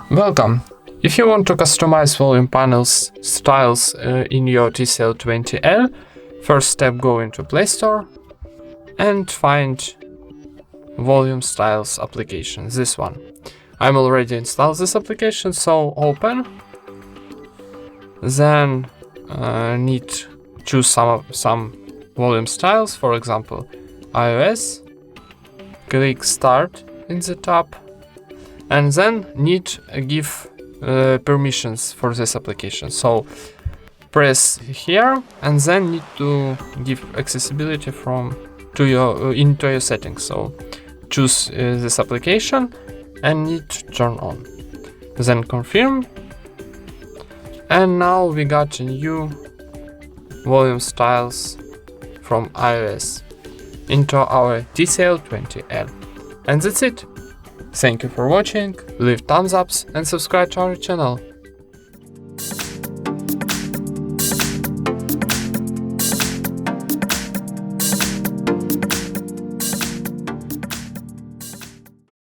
Welcome! If you want to customize volume panels styles in your TCL 20L, first step, go into Play Store and find volume styles application, this one. I'm already installed this application, so open. Then need choose some volume styles, for example iOS. Click Start in the top, and then need give permissions for this application. So press here, and then need to give accessibility into your settings. So choose this application and need to turn on. Then confirm. And now we got new volume styles from iOS into our TCL 20L. And that's it. Thank you for watching, leave thumbs ups and subscribe to our channel.